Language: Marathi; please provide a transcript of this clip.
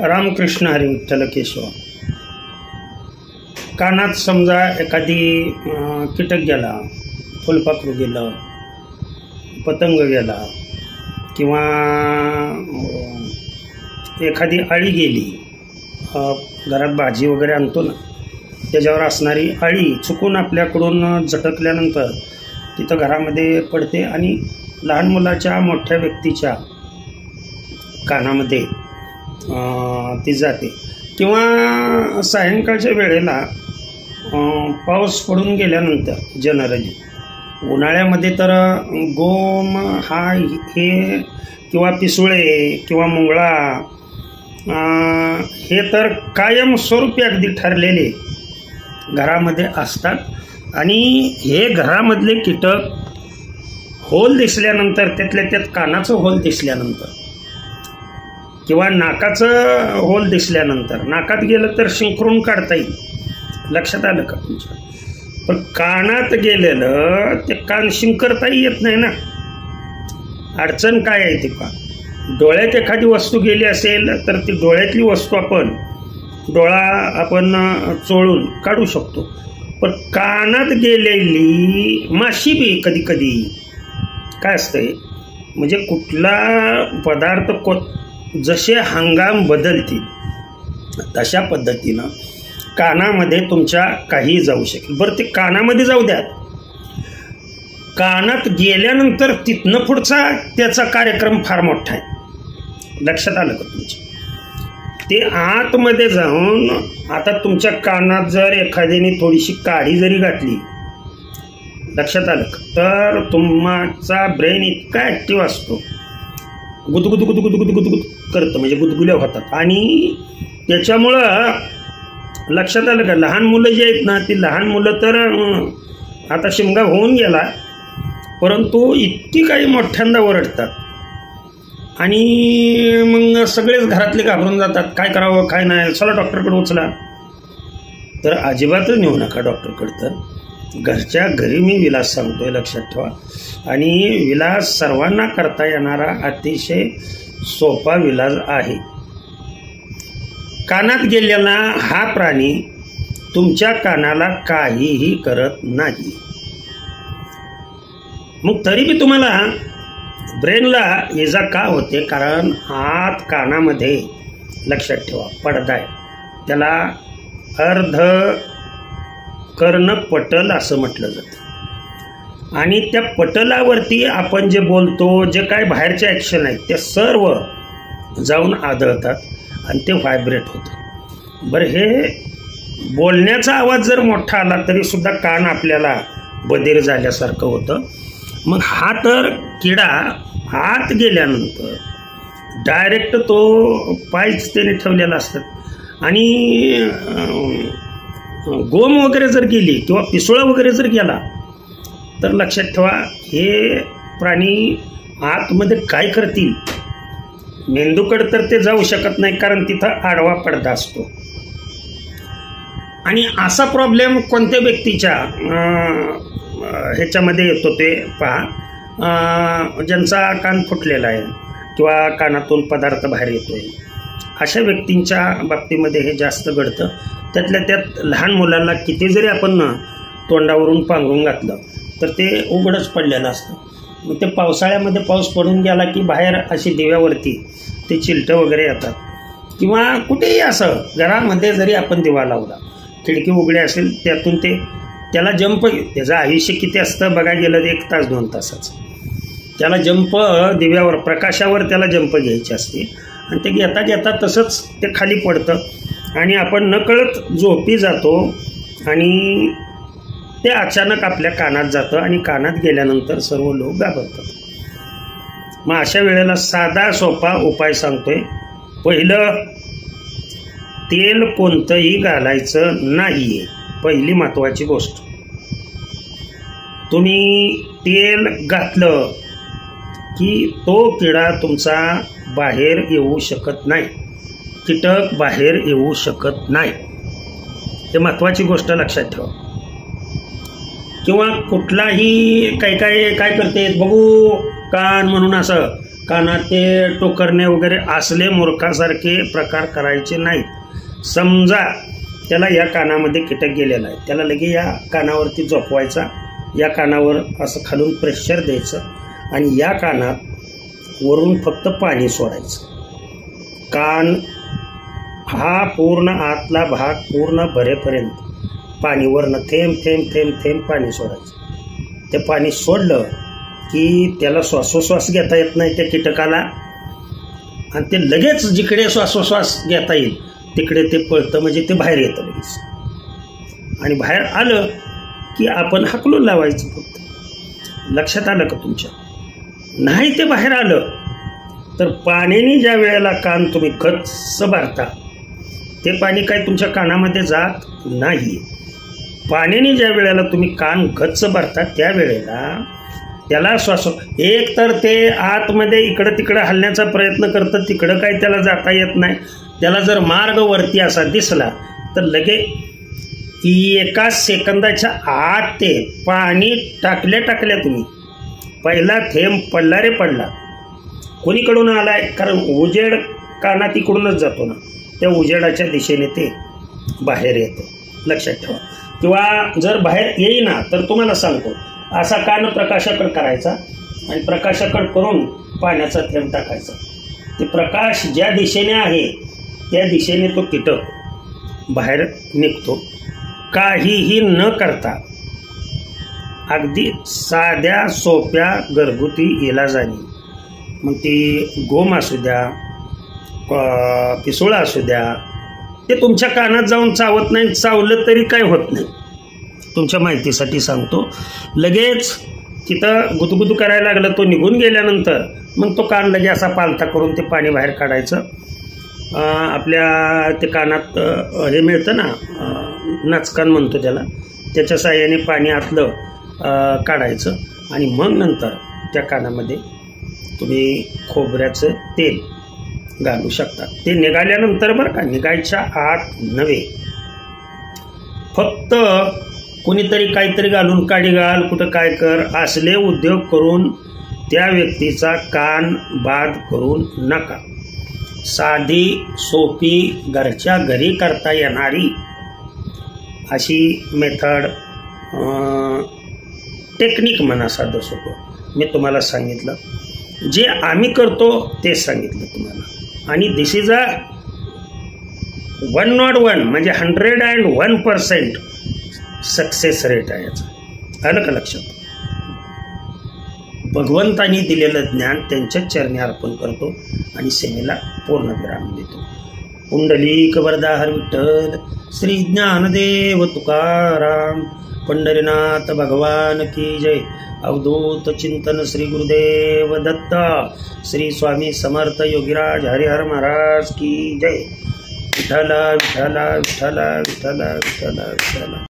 रामकृष्ण हरी विठ्ठल केशव. कानात समजा एखादी कीटक गेला, फुलपाखरू गेलं, पतंग गेला किंवा एखादी अळी गेली, घरात भाजी वगैरे आणतो ना त्याच्यावर असणारी अळी चुकून आपल्याकडून झटकल्यानंतर तिथं घरामध्ये पडते आणि लहान मुलाच्या मोठ्या व्यक्तीच्या कानामध्ये ती जाते. किंवा सायंकाळच्या वेळेला पाऊस पडून गेल्यानंतर जनरली उन्हाळ्यामध्ये तर गोम हे किंवा पिसुळे किंवा मुंगळा हे तर कायमस्वरूपी अगदी ठरलेले घरामध्ये असतात आणि हे घरामधले कीटक होल दिसल्यानंतर त्यातल्या त्यात कानाचं होल दिसल्यानंतर किंवा नाकाचं होल दिसल्यानंतर, नाकात गेलं तर शिंकरून काढता येईल, लक्षात आलं का तुमच्या? पण कानात गेलेलं ते कान शिंकरताही येत नाही ना. अडचण काय आहे ती पहा. डोळ्यात एखादी वस्तू गेली असेल तर ती डोळ्यातली वस्तू डोळा आपण चोळून काढू शकतो. पण कानात गेलेली माशी बी कधी कधी काय असतंय, म्हणजे कुठला पदार्थ जसे हंगाम बदलतील तशा पद्धतीनं कानामध्ये तुमच्या काही जाऊ शकेल. बरं, ते कानामध्ये जाऊ द्या, कानात गेल्यानंतर तिथनं पुढचा त्याचा कार्यक्रम फार मोठा आहे. लक्षात आलं का तुमच्या? ते आतमध्ये जाऊन आता तुमच्या कानात जर एखाद्याने थोडीशी काडी जरी घातली, लक्षात आलं का, तर तुमचा ब्रेन इतका ॲक्टिव्ह असतो, गुदगुद गुदगुद गुदगुद करतं, म्हणजे गुदगुल्या होतात. आणि त्याच्यामुळं लक्षात आलं का, लहान मुलं जी आहेत ना, ती लहान मुलं तर आता शिमगा होऊन गेला परंतु इतकी काही मोठ्यांदा ओरडतात आणि मग सगळेच घरातले घाबरून जातात. काय करावं काय नाही, चला डॉक्टरकडे उचला. तर अजिबातच नेऊ नका डॉक्टरकडे. तर घरच्या घरी मी विलास सांगतोय, लक्षात ठेवा. आणि विलास सर्वांना करता येणारा अतिशय सोपा विलास आहे. कानात गेलेला हा प्राणी तुमच्या कानाला काहीही करत नाही. मग तरी बी तुम्हाला ब्रेनला इजा का होते? कारण आत कानामध्ये, लक्षात ठेवा, पडदा आहे, त्याला अर्ध कर्णपटल असं म्हटलं जातं. आणि त्या पटलावरती आपण जे बोलतो, जे काय बाहेरचे ॲक्शन आहेत ते सर्व जाऊन आदळतात आणि ते व्हायब्रेट होतं. बरं, हे बोलण्याचा आवाज जर मोठा आला तरी सुद्धा कान आपल्याला बधीर झाल्यासारखं होतं. मग हा तर किडा आत गेल्यानंतर डायरेक्ट तो पायच त्याने ठेवलेला असतात आणि गोम वगैरे जर गेली किंवा पिसोळा वगैरे जर गेला तर लक्षात ठेवा, हे प्राणी आतमध्ये काय करतील. मेंदूकडे तर ते जाऊ शकत नाही कारण तिथं आडवा पडदा असतो. आणि असा प्रॉब्लेम कोणत्या व्यक्तीच्या ह्याच्यामध्ये येतो ते पहा, ज्यांचा कान फुटलेला आहे किंवा कानातून पदार्थ बाहेर येतोय, अशा व्यक्तींच्या बाबतीमध्ये हे जास्त घडतं. त्यातल्या त्यात लहान मुलांना किती जरी आपण तोंडावरून पांघरून घातलं तर ते उघडच पडलेलं असतं. मग ते पावसाळ्यामध्ये पाऊस पडून गेला की बाहेर अशी दिव्यावरती ते चिलटं वगैरे येतात. किंवा कुठेही असं घरामध्ये जरी आपण दिवा लावला, खिडकी उघडी असेल, त्यातून त्याला जंप, त्याचं आयुष्य किती असतं बघा गेलं 1 तास 2 तासाचं, त्याला जंप दिव्यावर प्रकाशावर त्याला जंप घ्यायची असते आणि ते घेता घेता तसंच ते खाली पडतं आणि आपण नकळत झोपी जातो आणि ते अचानक आपल्या कानात जातं आणि कानात गेल्यानंतर सर्व लोक घाबरतात. मग अशा वेळेला साधा सोपा उपाय सांगतोय. पहिलं, तेल कोणतंही घालायचं नाहीये. पहिली महत्त्वाची गोष्ट, तुम्ही तेल घातलं की तो किडा तुमचा बाहेर येऊ शकत नाही, कीटक बाहेर येऊ शकत नाही. हे महत्त्वाची गोष्ट लक्षात ठेवा. किंवा कुठलाही काय करते बघू कान म्हणून असं कानात ते टोकरणे वगैरे असले मूर्खासारखे प्रकार करायचे नाहीत. समजा त्याला या कानामध्ये कीटक गेलेला आहे, त्याला लगे या कानावरती झोपवायचा, या कानावर असं खालून प्रेशर द्यायचं आणि या कानात वरून फक्त पाणी सोडायचं. कान हा पूर्ण आतला भाग पूर्ण भरेपर्यंत पाणी वरनं थेंब थेंब थेंब थेंब पाणी सोडायचं. ते पाणी सोडलं की त्याला श्वासोश्वास घेता येत नाही त्या कीटकाला, आणि ते लगेच जिकडे श्वासोश्वास घेता येईल तिकडे ते पळतं, म्हणजे ते बाहेर येतं लगेच. आणि बाहेर आलं की आपण हाकलून लावायचं फक्त. लक्षात आलं का तुमच्या? नाही ते बाहेर आलं तर पाण्याने ज्या वेळेला कान तुम्ही गच्च भरता ते पाणी काय तुमच्या कानामध्ये जात नाही. पाण्याने ज्या वेळेला तुम्ही कान गच्च भरता त्यावेळेला त्याला एक तर ते आतमध्ये इकडं तिकडं हलण्याचा प्रयत्न करतं, तिकडं काही त्याला जाता येत नाही. त्याला जर मार्ग वरती असा दिसला तर लगे एका सेकंदाच्या आत ते पाणी टाकल्या तुम्ही पहिला थेंब पडला रे पडला. कोणीकडून आलाय? कारण उजेड कानात इकडूनच जातो ना, त्या उजेडाच्या दिशेने ते बाहेर येतं. लक्षात ठेवा. किंवा जर बाहेर येईना तर तुम्हाला सांगतो, असा कान प्रकाशाकडे करायचा आणि प्रकाशाकडे करून पाण्याचा थेंब टाकायचा. ते प्रकाश ज्या दिशेने आहे त्या दिशेने तो कीटक बाहेर निघतो. काहीही न करता अगदी साध्या सोप्या घरगुती इलाजाने, मग ती गोम असू द्या, पिसोळा असू द्या, ते तुमच्या कानात जाऊन चावत नाही. चावलं तरी काय होत नाही. तुमच्या माहितीसाठी सांगतो, लगेच तिथं गुदगुदू करायला लागलं, तो निघून गेल्यानंतर मग तो कान लगे असा पालथा करून ते पाणी बाहेर काढायचं. आपल्या ते कानात हे मिळतं ना, नाचकान म्हणतो त्याला, त्याच्या साहाय्याने पाणी आतलं काढायचं आणि मग नंतर त्या कानामध्ये तुम्ही खोबऱ्याचं तेल घालू शकता. ते निघाल्यानंतर बरं का, निघायच्या आत नव्हे. फक्त कोणीतरी काहीतरी घालून काडी घाल, कुठं काय कर, असले उद्योग करून त्या व्यक्तीचा कान बाद करून नका. साधी सोपी घरच्या घरी करता येणारी अशी मेथड, टेक्निक म्हणा, साधं सोपं मी तुम्हाला सांगितलं. जे आम्ही करतो तेच सांगितलं तुम्हाला. आणि दिस इज अ 101 म्हणजे 101% सक्सेस रेट आहे याचा. आलं का लक्षात? भगवंतांनी दिलेलं ज्ञान त्यांच्याच चरणी अर्पण करतो आणि सेवेला पूर्ण विराम देतो. पुंडलिक वरदाहर विठ्ठल श्री ज्ञानदेव तुकाराम पंढरीनाथ भगवान की जय. अवधूत चिंतन श्री गुरुदेव दत्ता श्री स्वामी समर्थ योगीराज हरिहर महाराज की जय. विठ्ठला विठ्ठला विठ्ठला विठ्ठला विठ्ठला विठ्ठला.